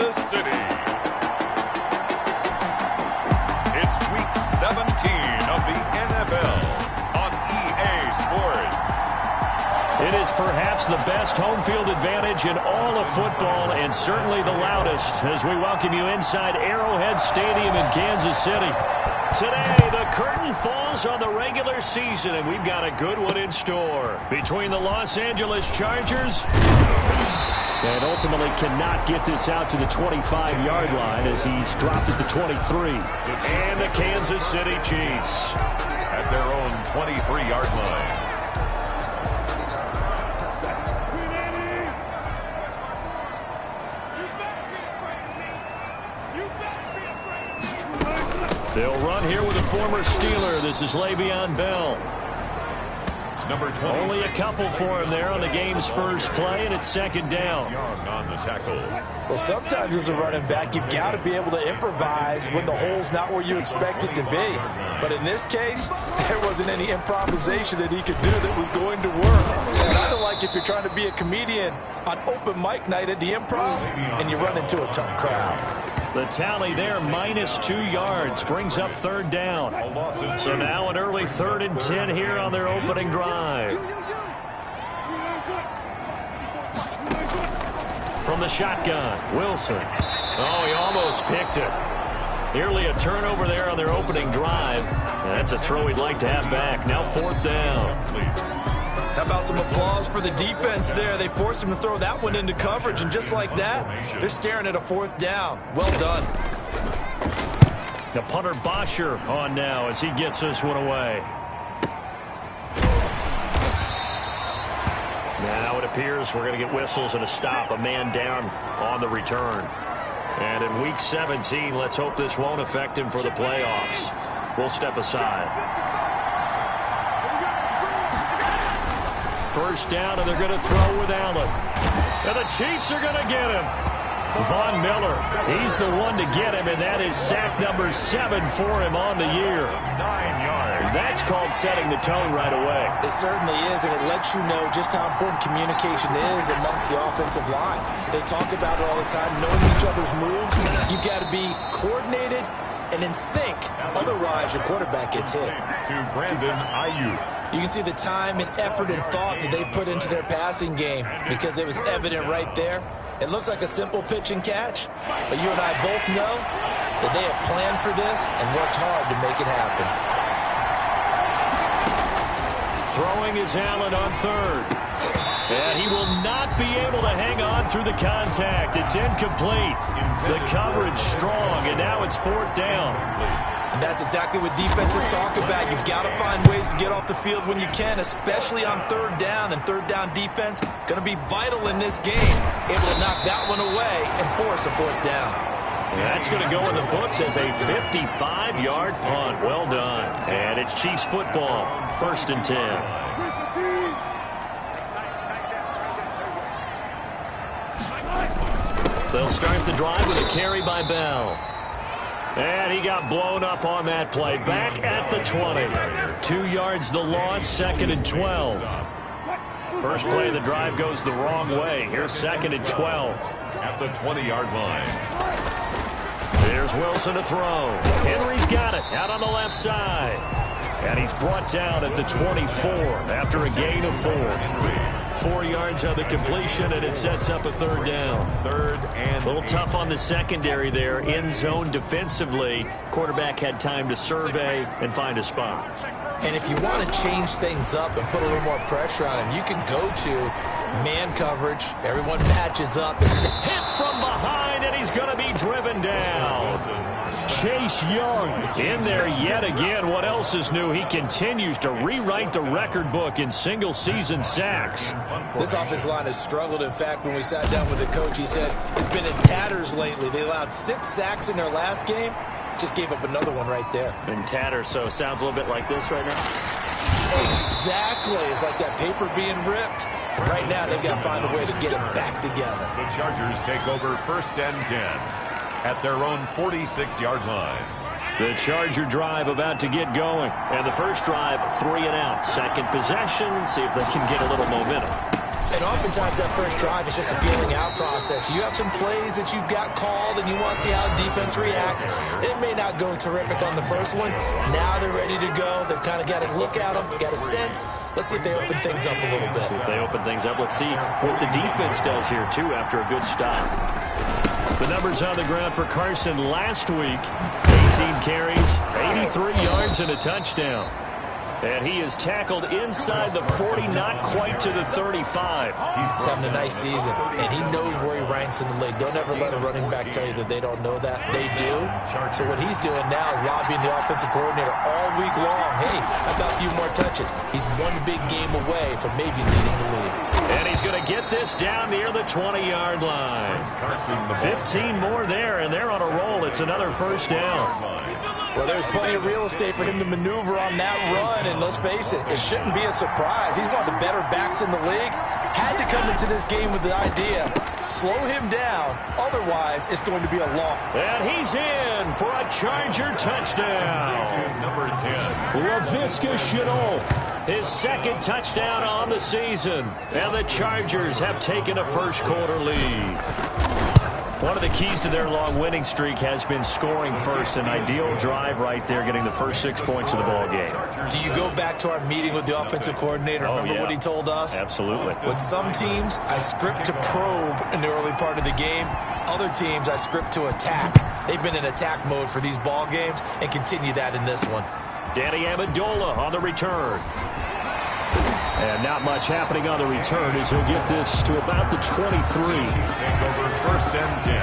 Kansas City. It's Week 17 of the NFL on EA Sports. It is perhaps the best home field advantage in all of football, and certainly the loudest, as we welcome you inside Arrowhead Stadium in Kansas City. Today, the curtain falls on the regular season, and we've got a good one in store. Between the Los Angeles Chargers, and ultimately cannot get this out to the 25-yard line as he's dropped it to 23. And the Kansas City Chiefs at their own 23-yard line. They'll run here with a former Steeler. This is Le'Veon Bell. Number 20. Only a couple for him there on the game's first play, and it's second down. Young on the tackle. Well, sometimes as a running back, you've got to be able to improvise when the hole's not where you expect it to be. But in this case, there wasn't any improvisation that he could do that was going to work. Kind of like if you're trying to be a comedian on open mic night at the Improv and you run into a tough crowd. The tally there, -2 yards, brings up third down. So now an early 3rd and 10 here on their opening drive. From the shotgun, Wilson. Oh, he almost picked it. Nearly a turnover there on their opening drive. That's a throw he'd like to have back. Now 4th down. How about some applause for the defense there? They forced him to throw that one into coverage, and just like that, they're staring at a 4th down. Well done. The punter Bosher on now as he gets this one away. Now it appears we're going to get whistles and a stop. A man down on the return. And in Week 17, let's hope this won't affect him for the playoffs. We'll step aside. First down, and they're going to throw with Allen. And the Chiefs are going to get him. Von Miller, he's the one to get him, and that is sack number 7 for him on the year. 9 yards. That's called setting the tone right away. It certainly is, and it lets you know just how important communication is amongst the offensive line. They talk about it all the time, knowing each other's moves. You've got to be coordinated and in sync. Otherwise, your quarterback gets hit. To Brandon Ayuk. You can see the time and effort and thought that they put into their passing game because it was evident right there. It looks like a simple pitch and catch, but you and I both know that they have planned for this and worked hard to make it happen. Throwing is Allen on 3rd. And he will not be able to hang on through the contact. It's incomplete. The coverage strong, and now it's 4th down. And that's exactly what defenses talk about. You've got to find ways to get off the field when you can, especially on 3rd down. And 3rd down defense going to be vital in this game. Able to knock that one away and force a 4th down. That's going to go in the books as a 55-yard punt. Well done. And it's Chiefs football. 1st and 10. They'll start the drive with a carry by Bell. And he got blown up on that play. Back at the 20. 2 yards the loss, 2nd and 12. First play of the drive goes the wrong way. Here's 2nd and 12. At the 20-yard line. There's Wilson to throw. Henry's got it out on the left side. And he's brought down at the 24 after a gain of 4. 4 yards on the completion, and it sets up a 3rd down. 3rd and a little tough on the secondary there. In zone defensively. Quarterback had time to survey and find a spot. And if you want to change things up and put a little more pressure on him, you can go to man coverage. Everyone matches up. It's hit from behind, and he's going to be driven down. Chase Young in there yet again. What else is new? He continues to rewrite the record book in single-season sacks. This offensive line has struggled. In fact, when we sat down with the coach, he said it's been in tatters lately. They allowed 6 sacks in their last game. Just gave up another one right there. In tatters, so it sounds a little bit like this right now. Exactly. It's like that paper being ripped. And right now, they've got to find a way to get it back together. The Chargers take over 1st and 10 at their own 46-yard line. The Charger drive about to get going. And the first drive, 3 and out. Second possession, see if they can get a little momentum. And oftentimes that first drive is just a feeling out process. You have some plays that you've got called and you want to see how defense reacts. It may not go terrific on the first one. Now they're ready to go. They've kind of got to look at them, got a sense. Let's see if they open things up a little bit. If they open things up, let's see what the defense does here, too, after a good stop. The numbers on the ground for Carson last week: 18 carries, 83 yards, and a touchdown. And he is tackled inside the 40, not quite to the 35. He's having a nice season, and he knows where he ranks in the league. Don't ever let a running back tell you that they don't know that. They do. So what he's doing now is lobbying the offensive coordinator all week long. Hey, how about a few more touches? He's one big game away from maybe leading the league. And he's going to get this down near the 20-yard line. 15 more there, and they're on a roll. It's another first down. Well, there's plenty of real estate for him to maneuver on that run, and let's face it, it shouldn't be a surprise. He's one of the better backs in the league. Had to come into this game with the idea, slow him down, otherwise it's going to be a long. And he's in for a Charger touchdown. Number 10. Laviska Shenault, his second touchdown on the season, and the Chargers have taken a first-quarter lead. One of the keys to their long winning streak has been scoring first. An ideal drive right there, getting the first 6 points of the ball game. Do you go back to our meeting with the offensive coordinator? Remember what he told us? Absolutely. With some teams, I script to probe in the early part of the game. Other teams, I script to attack. They've been in attack mode for these ball games and continue that in this one. Danny Amendola on the return. And not much happening on the return as he'll get this to about the 23. Take over first and 10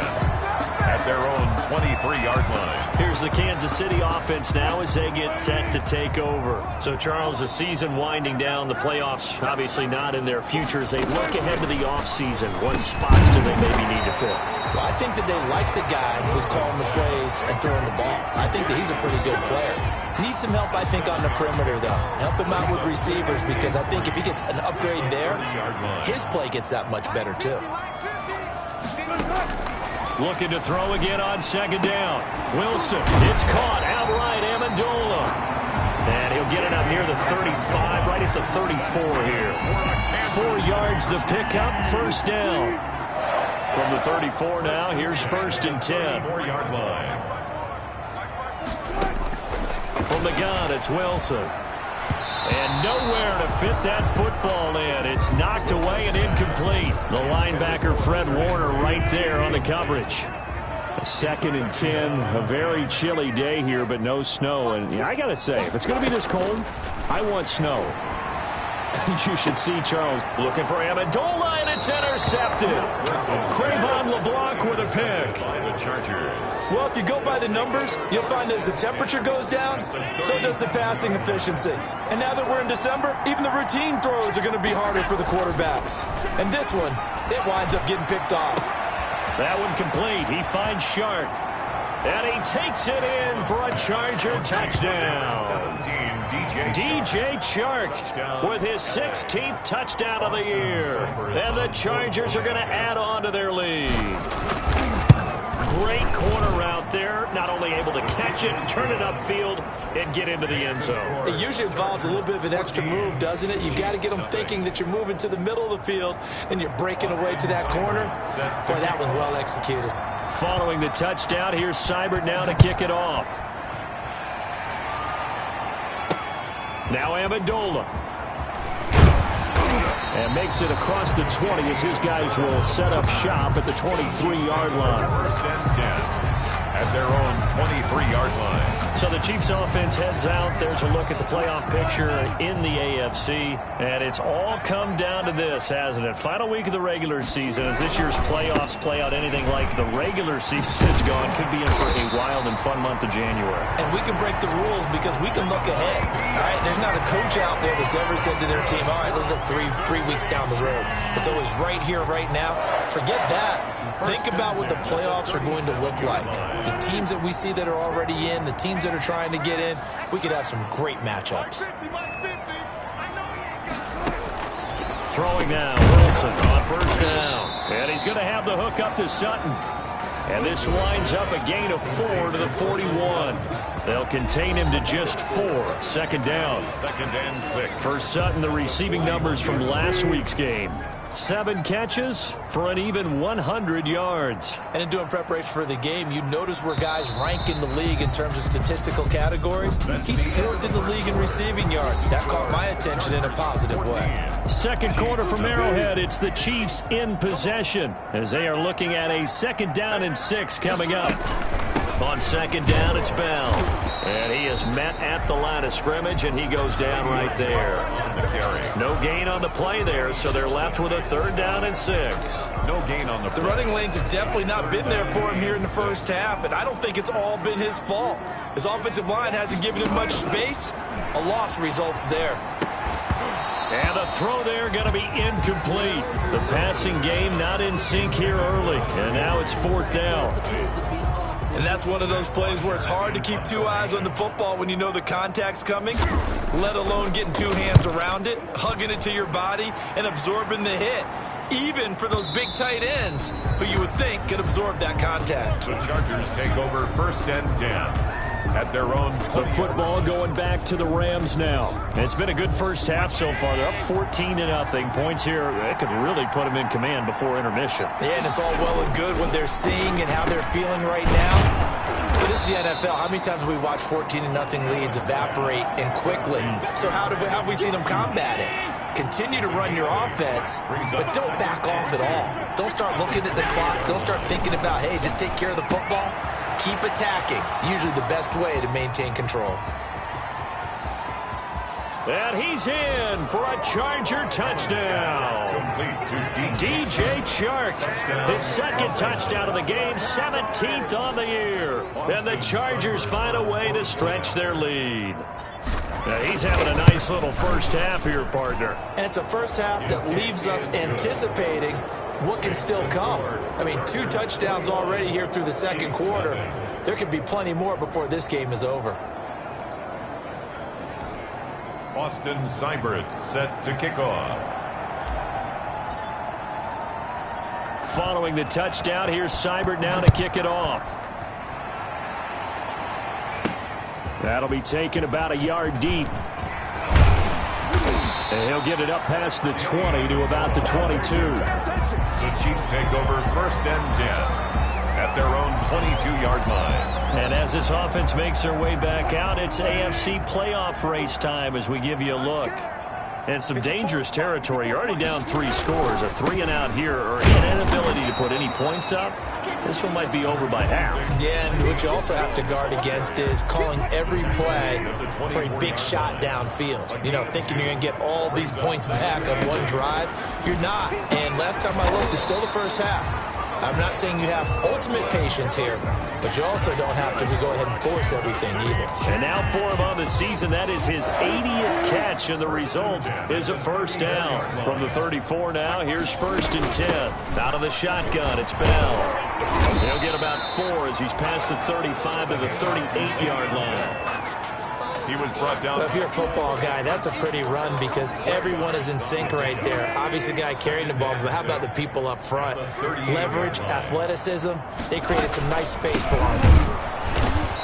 at their own 23-yard line. Here's the Kansas City offense now as they get set to take over. So, Charles, the season winding down, the playoffs obviously not in their future as they look ahead to the offseason. What spots do they maybe need to fill? Well, I think that they like the guy who's calling the plays and throwing the ball. I think that he's a pretty good player. Needs some help, I think, on the perimeter, though. Help him out with receivers because I think if he gets an upgrade there, his play gets that much better, too. Looking to throw again on second down. Wilson, it's caught outright, Amendola. And he'll get it up near the 35, right at the 34 here. 4 yards the pickup, first down. From the 34 now, here's first and 10. 4-yard line. From the gun, it's Wilson. And nowhere to fit that football in. It's knocked away and incomplete. The linebacker, Fred Warner, right there on the coverage. A second and 10, a very chilly day here, but no snow. And I got to say, if it's going to be this cold, I want snow. You should see Charles looking for Amendola, and it's intercepted. Cravon LeBlanc with a pick. Well, if you go by the numbers, you'll find as the temperature goes down, so does the passing efficiency. And now that we're in December, even the routine throws are going to be harder for the quarterbacks. And this one, it winds up getting picked off. That one complete. He finds Shark. And he takes it in for a Charger touchdown. DJ Chark with his 16th touchdown of the year. And the Chargers are going to add on to their lead. Great corner route there. Not only able to catch it, turn it upfield, and get into the end zone. It usually involves a little bit of an extra move, doesn't it? You've got to get them thinking that you're moving to the middle of the field, and you're breaking away to that corner. Boy, that was well executed. Following the touchdown, here's Seibert now to kick it off. Now Amendola. And makes it across the 20 as his guys will set up shop at the 23-yard line. First and 10 at their own 23-yard line. So the Chiefs offense heads out. There's a look at the playoff picture in the AFC. And it's all come down to this, hasn't it? Final week of the regular season. As this year's playoffs play out anything like the regular season is gone, could be in for a wild and fun month of January. And we can break the rules because we can look ahead. All right, there's not a coach out there that's ever said to their team, all right, let's look three weeks down the road. It's always right here, right now. Forget that. Think about what the playoffs are going to look like. The teams that we see that are already in, the teams that are trying to get in, we could have some great matchups. Throwing now, Wilson on first down. And he's going to have the hook up to Sutton. And this winds up a gain of 4 to the 41. They'll contain him to just 4. Second down. Second and 6. For Sutton, the receiving numbers from last week's game. 7 catches for an even 100 yards. And in doing preparation for the game, you notice where guys rank in the league in terms of statistical categories. He's 4th in the league in receiving yards. That caught my attention in a positive way. Second quarter from Arrowhead. It's the Chiefs in possession as they are looking at a 2nd down and 6 coming up. On 2nd down, it's Bell. And he is met at the line of scrimmage, and he goes down right there. No gain on the play there, so they're left with a 3rd down and 6. No gain on the play. The running lanes have definitely not been there for him here in the first half, and I don't think it's all been his fault. His offensive line hasn't given him much space. A loss results there. And the throw there going to be incomplete. The passing game not in sync here early, and now it's 4th down. And that's one of those plays where it's hard to keep 2 eyes on the football when you know the contact's coming, let alone getting 2 hands around it, hugging it to your body, and absorbing the hit, even for those big tight ends who you would think could absorb that contact. The Chargers take over 1st and 10 at their own 20. The football going back to the Rams now. It's been a good first half so far. They're up 14-0. Points here, that could really put them in command before intermission. Yeah, and it's all well and good what they're seeing and how they're feeling right now. But this is the NFL. How many times have we watched 14-0 leads evaporate and quickly? So how have we seen them combat it? Continue to run your offense, but don't back off at all. Don't start looking at the clock. Don't start thinking about, hey, just take care of the football. Keep attacking. Usually the best way to maintain control. And he's in for a Charger touchdown. DJ Chark, his 2nd touchdown of the game, 17th on the year. And the Chargers find a way to stretch their lead. Now he's having a nice little first half here, partner. And it's a first half that leaves us anticipating what can still come. I mean, 2 touchdowns already here through the 2nd quarter. There could be plenty more before this game is over. Austin Seibert set to kick off. Following the touchdown, here's Seibert now to kick it off. That'll be taken about a yard deep. And he'll get it up past the 20 to about the 22. The Chiefs take over 1st and 10 at their own 22-yard line. And as this offense makes their way back out, it's AFC playoff race time as we give you a look. And some dangerous territory. You're already down 3 scores. A 3-and-out here or an inability to put any points up. This one might be over by half. Yeah, and what you also have to guard against is calling every play for a big shot downfield. You know, thinking you're going to get all these points back on one drive. You're not. And last time I looked, it's still the first half. I'm not saying you have ultimate patience here, but you also don't have to go ahead and force everything either. And now for him on the season, that is his 80th catch, and the result is a 1st down. From the 34 now, here's 1st and 10. Out of the shotgun, it's Bell. He'll get about 4 as he's past the 35 to the 38-yard line. He was brought down. Well, if you're a football guy, that's a pretty run because everyone is in sync right there. Obviously, the guy carrying the ball, but how about the people up front? Leverage, athleticism, they created some nice space for him.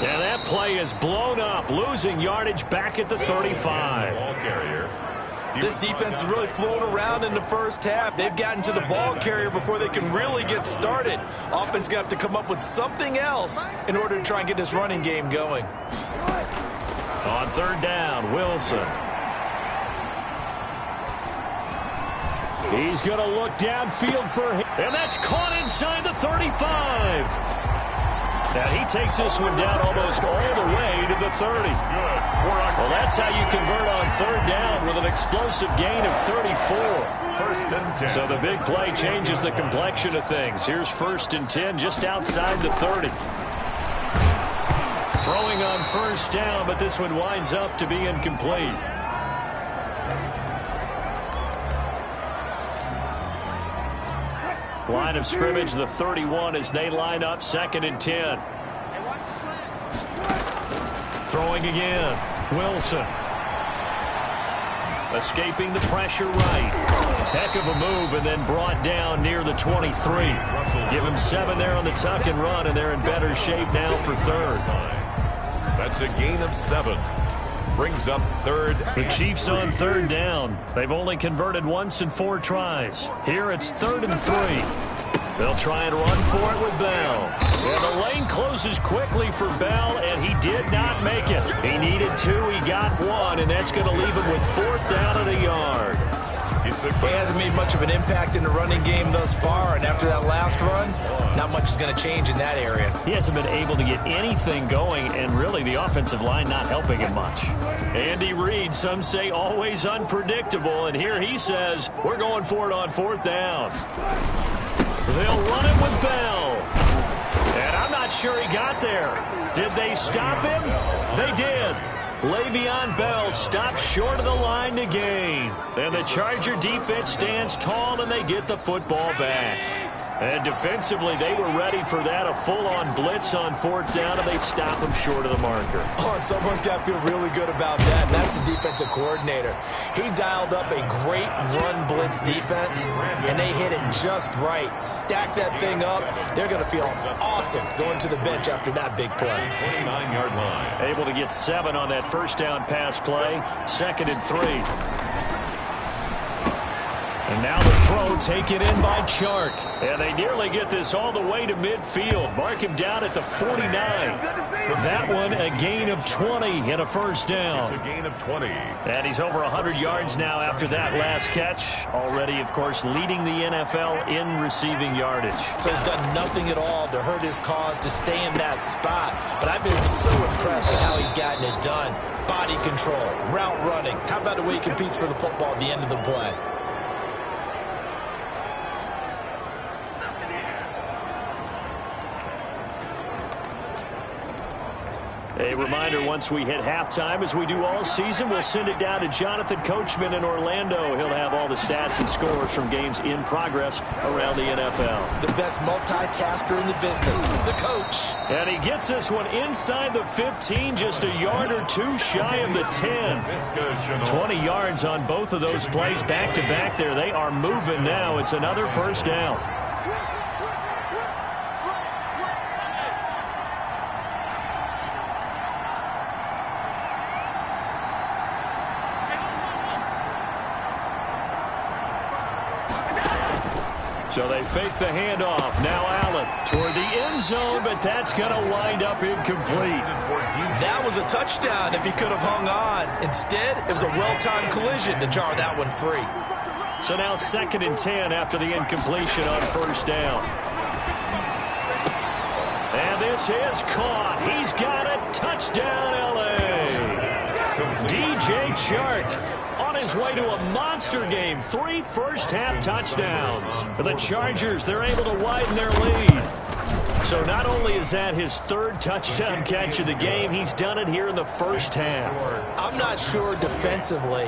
And that play is blown up, losing yardage back at the 35. Ball carrier. This defense has really flown around in the first half. They've gotten to the ball carrier before they can really get started. Offense going to have to come up with something else in order to try and get this running game going. On 3rd down, Wilson. He's going to look downfield for him. And that's caught inside the 35. Now he takes this one down almost all the way to the 30. Well, that's how you convert on 3rd down with an explosive gain of 34. 1st and 10. So the big play changes the complexion of things. Here's 1st and 10 just outside the 30. Throwing on 1st down, but this one winds up to be incomplete. Line of scrimmage, the 31 as they line up 2nd and 10. Throwing again, Wilson. Escaping the pressure right. Heck of a move and then brought down near the 23. Give him 7 there on the tuck and run, and they're in better shape now for 3rd. That's a gain of 7. brings up third. The Chiefs on third down. They've only converted once in 4 tries. Here it's 3rd and 3. They'll try and run for it with Bell. And the lane closes quickly for Bell, and he did not make it. He needed 2, he got 1, and that's going to leave him with 4th down and a yard. He hasn't made much of an impact in the running game thus far, and after that last run, not much is going to change in that area. He hasn't been able to get anything going, and really the offensive line not helping him much. Andy Reid, some say always unpredictable, and here he says, we're going for it on 4th down. They'll run it with Bell. And I'm not sure he got there. Did they stop him? They did. Le'Veon Bell stopped short of the line to gain. And the Charger defense stands tall, and they get the football back. And defensively, they were ready for that, a full-on blitz on 4th down, and they stop him short of the marker. Oh, and someone's got to feel really good about that, and that's the defensive coordinator. He dialed up a great run blitz defense, and they hit it just right. Stack that thing up. They're going to feel awesome going to the bench after that big play. 29-yard line. Able to get 7 on that 1st down pass play. 2nd and 3. And now the throw taken in by Chark. And they nearly get this all the way to midfield. Mark him down at the 49. That one a gain of 20 and a 1st down. It's a gain of 20. And he's over 100 yards now after that last catch. Already, of course, leading the NFL in receiving yardage. So he's done nothing at all to hurt his cause to stay in that spot. But I've been so impressed with how he's gotten it done. Body control, route running. How about the way he competes for the football at the end of the play? A reminder, once we hit halftime, as we do all season, we'll send it down to Jonathan Coachman in Orlando. He'll have all the stats and scores from games in progress around the NFL. The best multitasker in the business, the coach. And he gets this one inside the 15, just a yard or 2 shy of the 10. 20 yards on both of those plays back-to-back there. They are moving now. It's another 1st down. So they fake the handoff. Now Allen toward the end zone, but that's going to wind up incomplete. That was a touchdown if he could have hung on. Instead, it was a well-timed collision to jar that one free. So now 2nd and 10 after the incompletion on 1st down. And this is caught. He's got it. Touchdown, L.A. DJ Chark on his way to a monster game. 3 first-half touchdowns. For the Chargers, they're able to widen their lead. So not only is that his 3rd touchdown catch of the game, he's done it here in the 1st half. I'm not sure defensively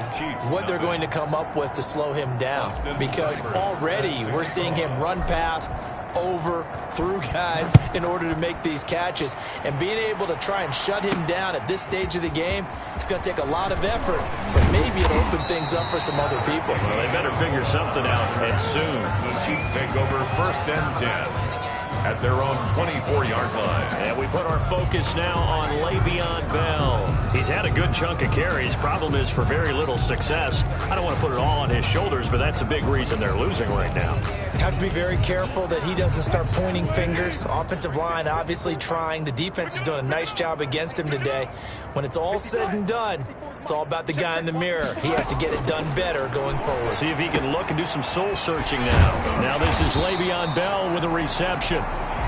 what they're going to come up with to slow him down, because already we're seeing him run past, over, through guys in order to make these catches. And being able to try and shut him down at this stage of the game, it's going to take a lot of effort. So maybe it'll open things up for some other people. Well, they better figure something out, and soon. The Chiefs take over 1st and 10 at their own 24-yard line. And we put our focus now on Le'Veon Bell. He's had a good chunk of carries. Problem is for very little success. I don't want to put it all on his shoulders, but that's a big reason they're losing right now. Have to be very careful that he doesn't start pointing fingers. Offensive line obviously trying. The defense is doing a nice job against him today. When it's all said and done, it's all about the guy in the mirror. He has to get it done better going forward. See if he can look and do some soul-searching now. Now this is Le'Veon Bell with a reception.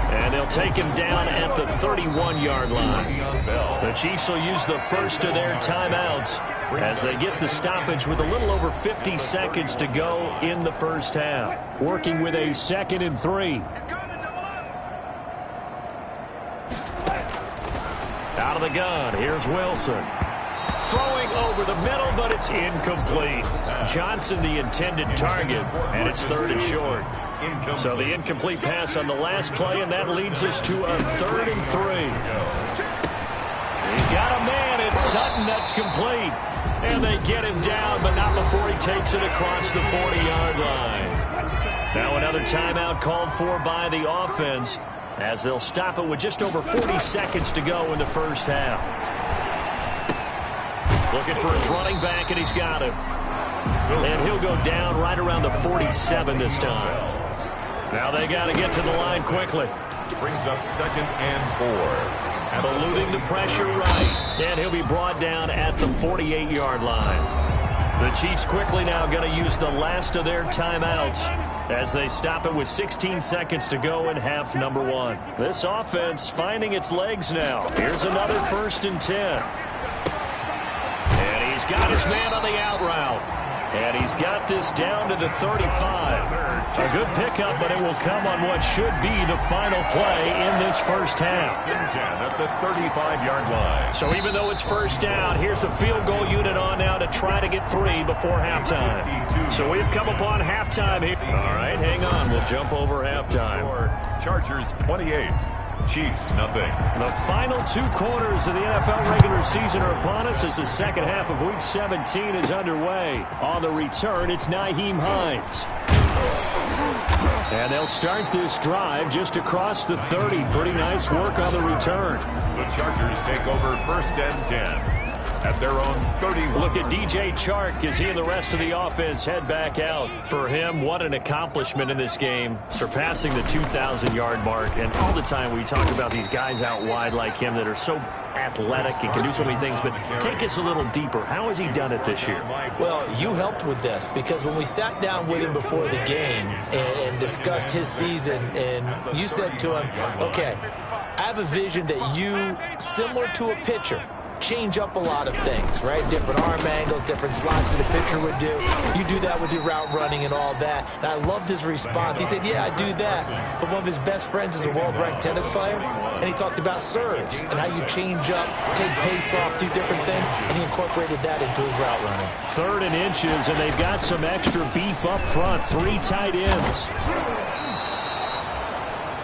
And they'll take him down at the 31-yard line. The Chiefs will use the first of their timeouts as they get the stoppage with a little over 50 seconds to go in the 1st half. Working with a 2nd and 3. Out of the gun, here's Wilson. Throwing over the middle, but it's incomplete. Johnson the intended target, and it's 3rd and short. So the incomplete pass on the last play, and that leads us to a 3rd and 3. He's got a man. It's Sutton that's complete. And they get him down, but not before he takes it across the 40-yard line. Now another timeout called for by the offense as they'll stop it with just over 40 seconds to go in the 1st half. Looking for his running back, and he's got him. And he'll go down right around the 47 this time. Now they got to get to the line quickly. Brings up 2nd and 4. And eluding the pressure right. And he'll be brought down at the 48-yard line. The Chiefs quickly now going to use the last of their timeouts as they stop it with 16 seconds to go in half number 1. This offense finding its legs now. Here's another 1st and 10. And he's got his man on the out route. And he's got this down to the 35. A good pickup, but it will come on what should be the final play in this first half. 10 at the 35-yard line. So even though it's first down, here's the field goal unit on now to try to get 3 before halftime. So we've come upon halftime here. All right, hang on. We'll jump over halftime. Chargers 28. Chiefs, nothing. The final 2 quarters of the NFL regular season are upon us as the second half of Week 17 is underway. On the return, it's Nyheim Hines. And they'll start this drive just across the 30. Pretty nice work on the return. The Chargers take over 1st and 10. At their own 31. Look at DJ Chark as he and the rest of the offense head back out. For him, what an accomplishment in this game, surpassing the 2,000-yard mark. And all the time we talk about these guys out wide like him that are so athletic and can do so many things. But take us a little deeper. How has he done it this year? Well, you helped with this because when we sat down with him before the game and discussed his season, and you said to him, okay, I have a vision that you, similar to a pitcher, change up a lot of things, right? Different arm angles, different slots that a pitcher would do. You do that with your route running and all that. And I loved his response. He said, yeah, I do that. But one of his best friends is a world-ranked tennis player, and he talked about serves and how you change up, take pace off, do different things, and he incorporated that into his route running. 3rd and inches, and they've got some extra beef up front. 3 tight ends.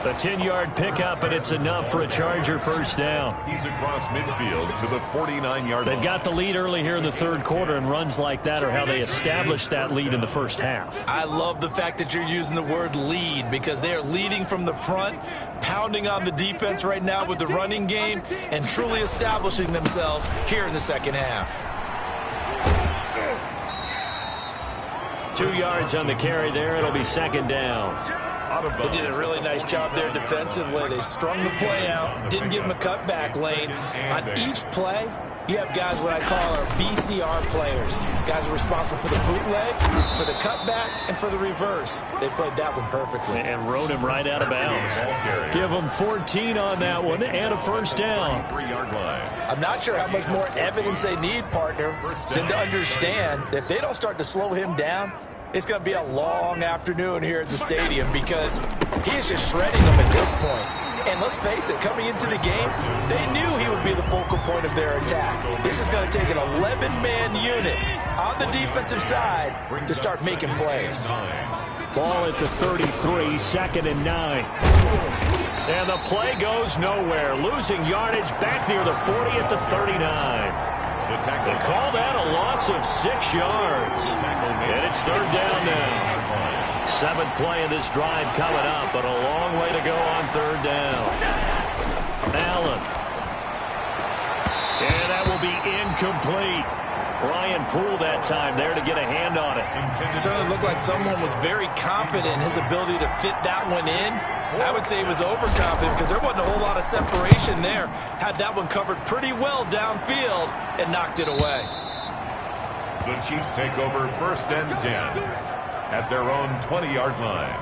A 10-yard pickup, and it's enough for a Charger first down. He's across midfield to the 49-yard line. They've got the lead early here in the 3rd quarter, and runs like that are how they established that lead in the first half. I love the fact that you're using the word lead because they are leading from the front, pounding on the defense right now with the running game, and truly establishing themselves here in the second half. 2 yards on the carry there. It'll be 2nd down. They did a really nice job there defensively. They strung the play out, didn't give him a cutback lane. On each play, you have guys what I call our BCR players. Guys are responsible for the bootleg, for the cutback, and for the reverse. They played that one perfectly. And rode him right out of bounds. Give them 14 on that one and a first down. 3-yard line. I'm not sure how much more evidence they need, partner, than to understand that if they don't start to slow him down, it's going to be a long afternoon here at the stadium because he is just shredding them at this point. And let's face it, coming into the game, they knew he would be the focal point of their attack. This is going to take an 11-man unit on the defensive side to start making plays. Ball at the 33, 2nd and 9. And the play goes nowhere. Losing yardage back near the 40 at the 39. They call that a loss of 6 yards. And it's 3rd down now. 7th play of this drive coming up, but a long way to go on 3rd down. Allen. And that will be incomplete. Ryan Poole that time there to get a hand on it. It certainly looked like someone was very confident in his ability to fit that one in. I would say he was overconfident because there wasn't a whole lot of separation there. Had that one covered pretty well downfield and knocked it away. The Chiefs take over 1st and 10 at their own 20-yard line.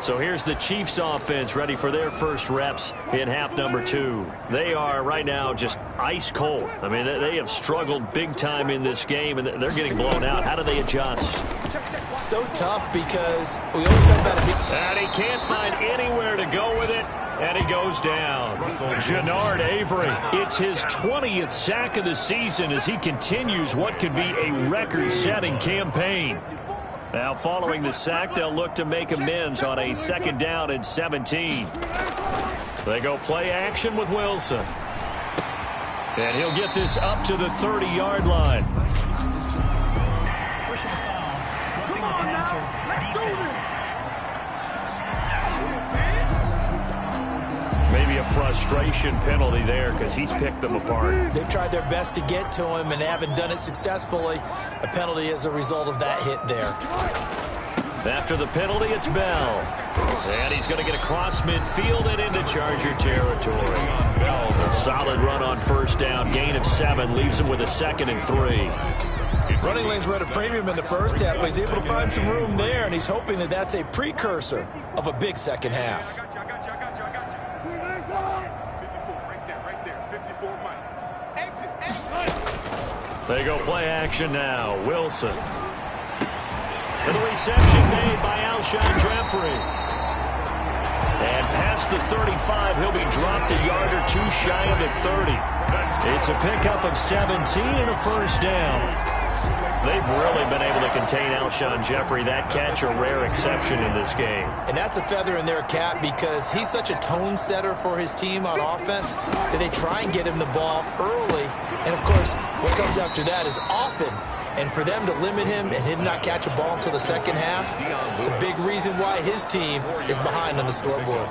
So here's the Chiefs offense ready for their first reps in half number 2. They are right now just ice cold. I mean, they have struggled big time in this game, and they're getting blown out. How do they adjust? So tough because we always talk about it. And he can't find anywhere to go with it, and he goes down. Jannard Avery, it's his 20th sack of the season as he continues what could be a record-setting campaign. Now, following the sack, they'll look to make amends on a 2nd down and 17. They go play action with Wilson. And he'll get this up to the 30-yard line. Pushing the foul, roughing the passer, defense. Maybe a frustration penalty there because he's picked them apart. They've tried their best to get to him and haven't done it successfully. A penalty as a result of that hit there. After the penalty, it's Bell. And he's going to get across midfield and into Charger territory. A solid run on first down. Gain of 7 leaves him with a 2nd and 3. Running lanes were at a premium in the first half, but he's able to find some room there, and he's hoping that that's a precursor of a big second half. They go play action now. Wilson. And the reception made by Alshon Jeffrey. And past the 35, he'll be dropped a yard or 2 shy of the 30. It's a pickup of 17 and a first down. They've really been able to contain Alshon Jeffrey. That catch a rare exception in this game. And that's a feather in their cap because he's such a tone setter for his team on offense that they try and get him the ball early. And, of course, what comes after that is often. And for them to limit him and him not catch a ball until the second half, it's a big reason why his team is behind on the scoreboard.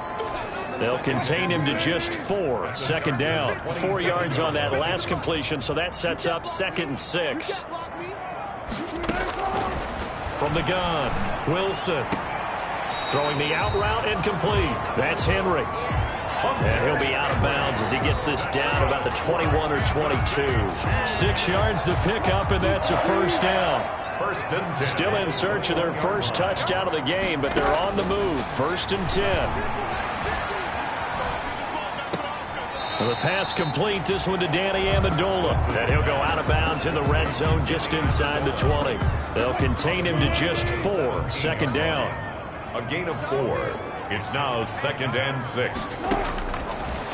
They'll contain him to just 4. Second down. 4 yards on that last completion, so that sets up 2nd and 6. From the gun, Wilson. Throwing the out route incomplete. That's Henry. And he'll be out of bounds as he gets this down about the 21 or 22. 6 yards the pickup, and that's a first down. Still in search of their first touchdown of the game, but they're on the move. 1st and 10. The pass complete, this one to Danny Amendola. And he'll go out of bounds in the red zone just inside the 20. They'll contain him to just 4. Second down. A gain of 4. It's now 2nd and 6.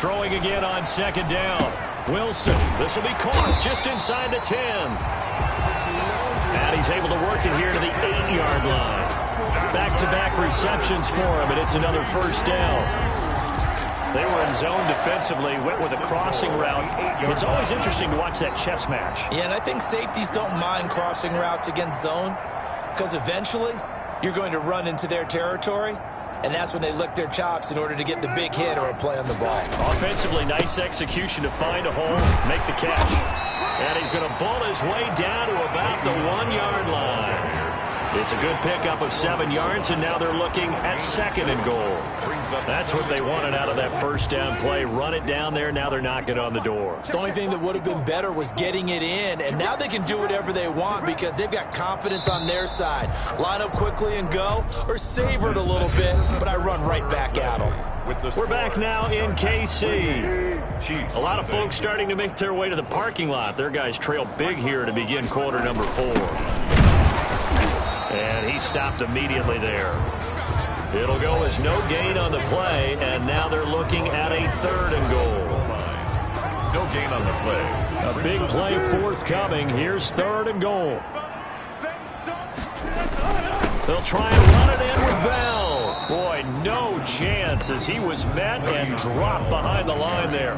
Throwing again on second down. Wilson. This will be caught just inside the 10. And he's able to work it here to the 8-yard line. Back-to-back receptions for him, and it's another first down. They were in zone defensively, went with a crossing route. It's always interesting to watch that chess match. Yeah, and I think safeties don't mind crossing routes against zone because eventually you're going to run into their territory. And that's when they lick their chops in order to get the big hit or a play on the ball. Offensively, nice execution to find a hole, make the catch. And he's going to ball his way down to about the 1-yard line. It's a good pickup of 7 yards, and now they're looking at 2nd and goal. That's what they wanted out of that first down play. Run it down there. Now they're knocking on the door. The only thing that would have been better was getting it in, and now they can do whatever they want because they've got confidence on their side. Line up quickly and go, or savor it a little bit, but I run right back at them. We're back now in KC. A lot of folks starting to make their way to the parking lot. Their guys trail big here to begin quarter number 4. And he stopped immediately there. It'll go as no gain on the play, and now they're looking at a 3rd and goal. No gain on the play. A big play forthcoming. Here's 3rd and goal. They'll try and run it in with Bell. Boy, no chance as he was met and dropped behind the line there.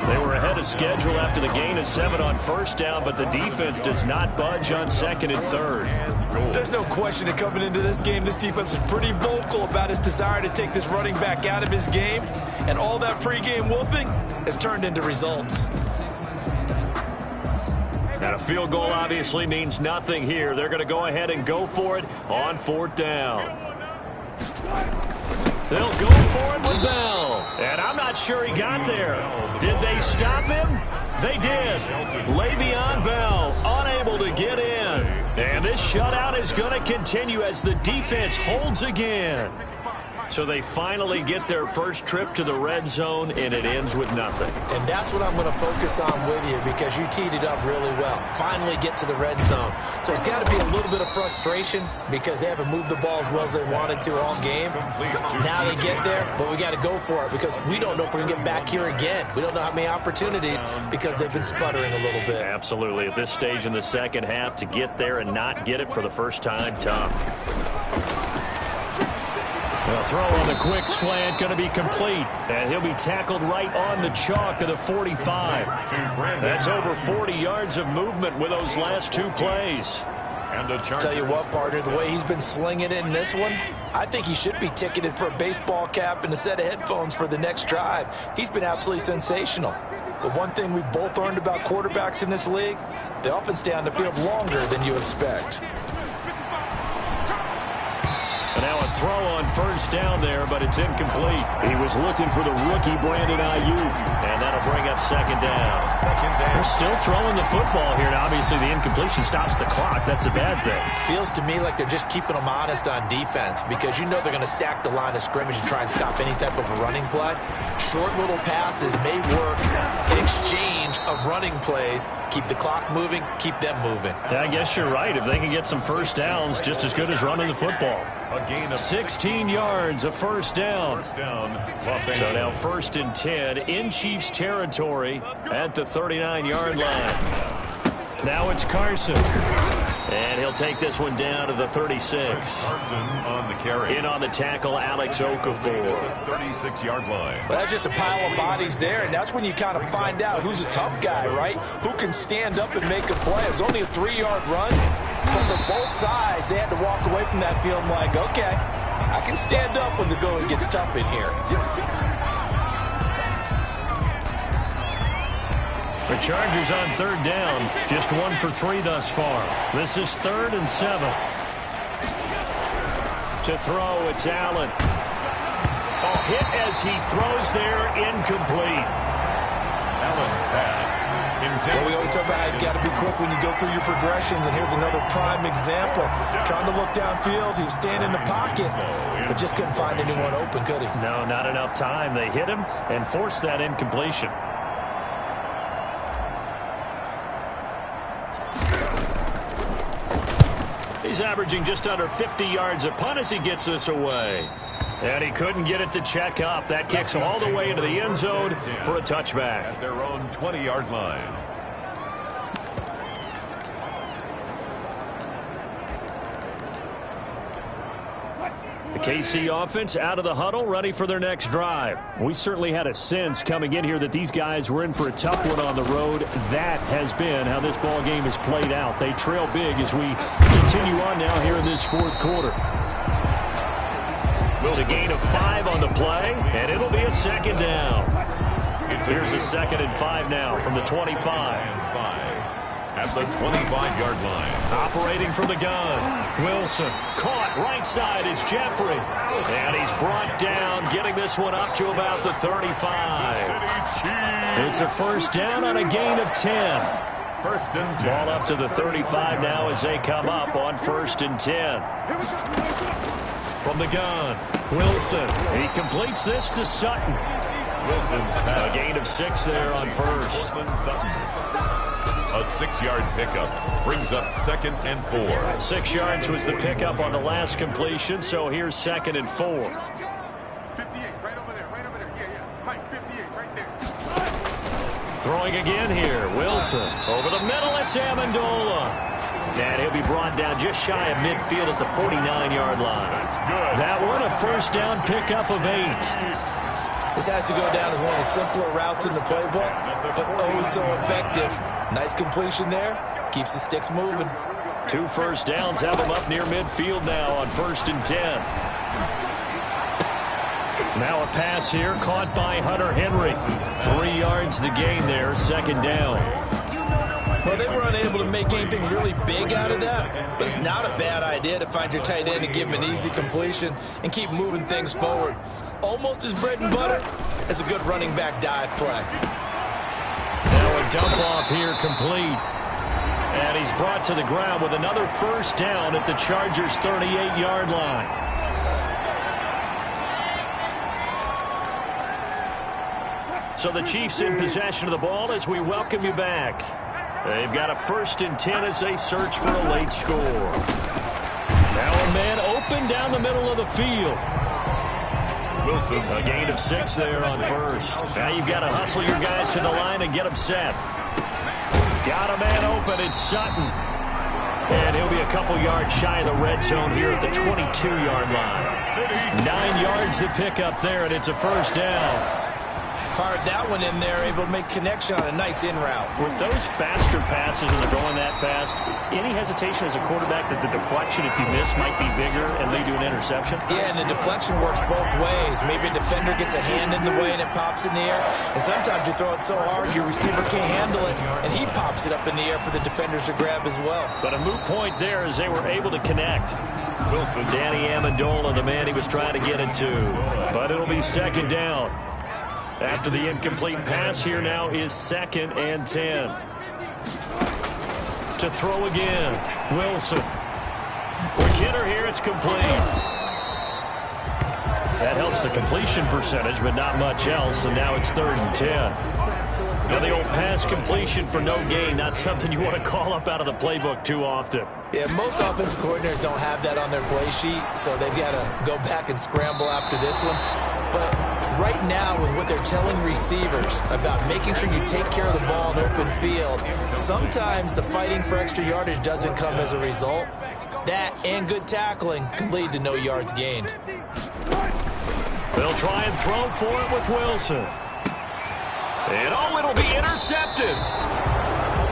They were ahead of schedule after the gain of 7 on first down, but the defense does not budge on 2nd and 3rd. There's no question that coming into this game, this defense was pretty vocal about its desire to take this running back out of his game, and all that pregame wolfing has turned into results. And a field goal obviously means nothing here. They're going to go ahead and go for it on 4th down. They'll go for it with Bell. And I'm not sure he got there. Did they stop him? They did. Le'Veon Bell unable to get in. And this shutout is going to continue as the defense holds again. So they finally get their first trip to the red zone, and it ends with nothing. And that's what I'm going to focus on with you because you teed it up really well. Finally get to the red zone. So it's got to be a little bit of frustration because they haven't moved the ball as well as they wanted to all game. Now they get there, but we got to go for it because we don't know if we're going to get back here again. We don't know how many opportunities because they've been sputtering a little bit. Absolutely. At this stage in the second half, to get there and not get it for the first time, tough. The throw on the quick slant going to be complete, and he'll be tackled right on the chalk of the 45. That's over 40 yards of movement with those last 2 plays. And Tell you what, partner, the way he's been slinging it in this one, I think he should be ticketed for a baseball cap and a set of headphones for the next drive. He's been absolutely sensational. But one thing we both learned about quarterbacks in this league, they often stay on the field longer than you expect. And now a throw on first down there, but it's incomplete. He was looking for the rookie Brandon Ayuk, and that'll bring up second down. They're still throwing the football here, and obviously the incompletion stops the clock. That's a bad thing. Feels to me like they're just keeping them honest on defense because you know they're going to stack the line of scrimmage and try and stop any type of a running play. Short little passes may work in exchange of running plays. Keep the clock moving, keep them moving. Yeah, I guess you're right. If they can get some first downs, just as good as running the football. A gain of 16 yards, a first down. Los Angeles. So now 1st and 10 in Chiefs territory at the 39-yard line. Now it's Carson. And he'll take this one down to the 36. Carson on the carry. In on the tackle, Alex Okafor. 36-yard line. Well, that's just a pile of bodies there, and that's when you kind of find out who's a tough guy, right? Who can stand up and make a play. It was only a 3-yard run, but for both sides, they had to walk away from that field like, okay, I can stand up when the going gets tough in here. The Chargers on 3rd down, just 1 for 3 thus far. This is 3rd and 7. To throw, it's Allen. A hit as he throws there, incomplete. Allen's pass. Well, we always talk about how you've got to be quick when you go through your progressions, and here's another prime example. Trying to look downfield, he was standing in the pocket, but just couldn't find anyone open, could he? No, not enough time. They hit him and forced that incompletion. He's averaging just under 50 yards a punt as he gets this away. And he couldn't get it to check up. That kicks all the way into the end zone for a touchback. At their own 20-yard line. The KC offense out of the huddle, ready for their next drive. We certainly had a sense coming in here that these guys were in for a tough one on the road. That has been how this ball game has played out. They trail big as we continue on now here in this 4th quarter. It's a gain of 5 on the play, and it'll be a 2nd down. Here's a 2nd and 5 now from the 25. At the 25-yard line. Operating from the gun. Wilson caught right side is Jeffrey. And he's brought down, getting this one up to about the 35. It's a first down on a gain of 10. 1st and 10. Ball up to the 35 now as they come up on 1st and 10. From the gun, Wilson. He completes this to Sutton. Wilson's pass. A gain of 6 there on 1st. A 6-yard pickup brings up 2nd and 4. 6 yards was the pickup on the last completion, so here's 2nd and 4. 58, right over there, yeah. Mike, 58, right there. Throwing again here, Wilson. Over the middle, it's Amendola. And he'll be brought down just shy of midfield at the 49-yard line. That's good. That one, a first down pickup of 8. This has to go down as one of the simpler routes in the playbook, but oh so effective. Nice completion there. Keeps the sticks moving. 2 first downs have him up near midfield now on 1st and 10. Now a pass here caught by Hunter Henry. 3 yards the gain there, 2nd down. Well, they were unable to make anything really big out of that, but it's not a bad idea to find your tight end and give him an easy completion and keep moving things forward. Almost as bread and butter as a good running back dive play. Now a dump off here complete. And he's brought to the ground with another first down at the Chargers' 38-yard line. So the Chiefs in possession of the ball as we welcome you back. They've got a 1st and 10 as they search for a late score. Now a man open down the middle of the field. Wilson. A gain of 6 there on 1st. Now you've got to hustle your guys to the line and get them set. Got a man open. It's Sutton. And he'll be a couple yards shy of the red zone here at the 22-yard line. 9 yards to pick up there, and it's a first down. Fired that one in there, able to make connection on a nice in route. With those faster passes and they're going that fast, any hesitation as a quarterback that the deflection, if you miss, might be bigger and lead to an interception? Yeah, and the deflection works both ways. Maybe a defender gets a hand in the way and it pops in the air. And sometimes you throw it so hard your receiver can't handle it, and he pops it up in the air for the defenders to grab as well. But a moot point there as they were able to connect. Wilson, Danny Amendola, the man he was trying to get it to. But it'll be second down. After the incomplete pass, here now is 2nd and 10. To throw again, Wilson. With Kidder here, it's complete. That helps the completion percentage, but not much else, and now it's 3rd and 10. Now the old pass completion for no gain, not something you want to call up out of the playbook too often. Yeah, most offensive coordinators don't have that on their play sheet, so they've got to go back and scramble after this one. But right now, with what they're telling receivers about making sure you take care of the ball in open field, sometimes the fighting for extra yardage doesn't come as a result. That and good tackling can lead to no yards gained. They'll try and throw for it with Wilson. And it'll be intercepted.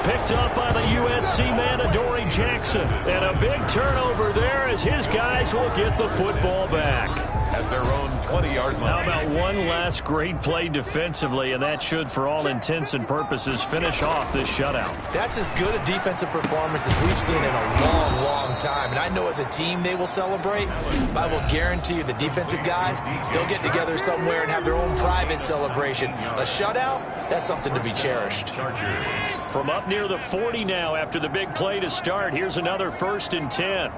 Picked up by the USC man, Adoree Jackson. And a big turnover there as his guys will get the football back. At their own 20-yard line. How about one last great play defensively, and that should, for all intents and purposes, finish off this shutout. That's as good a defensive performance as we've seen in a long, long time. And I know as a team they will celebrate, but I will guarantee you the defensive guys, they'll get together somewhere and have their own private celebration. A shutout, that's something to be cherished. From up near the 40 now after the big play to start, here's another 1st and 10.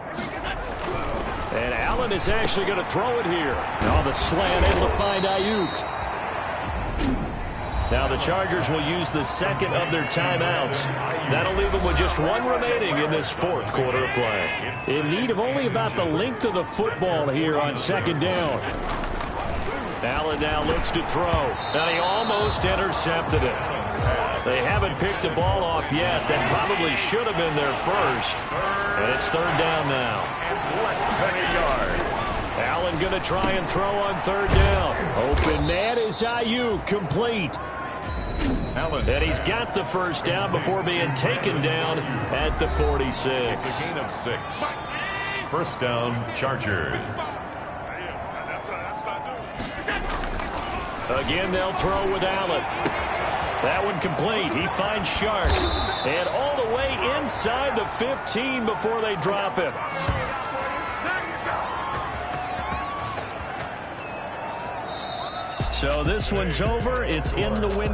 And Allen is actually going to throw it here. On the slant, able to find Ayuk. Now the Chargers will use the 2nd of their timeouts. That'll leave them with just 1 remaining in this 4th quarter of play. In need of only about the length of the football here on 2nd down. Allen now looks to throw. And he almost intercepted it. They haven't picked the ball off yet. That probably should have been their first. And it's 3rd down now. Less than a yard. Allen going to try and throw on 3rd down. Open man is Ayuk, complete. Allen. And he's got the 1st down before being taken down at the 46. It's a gain of 6. 1st down, Chargers. Again, they'll throw with Allen. That one complete. He finds Shark. And all the way inside the 15 before they drop him. So this one's over. It's in the window.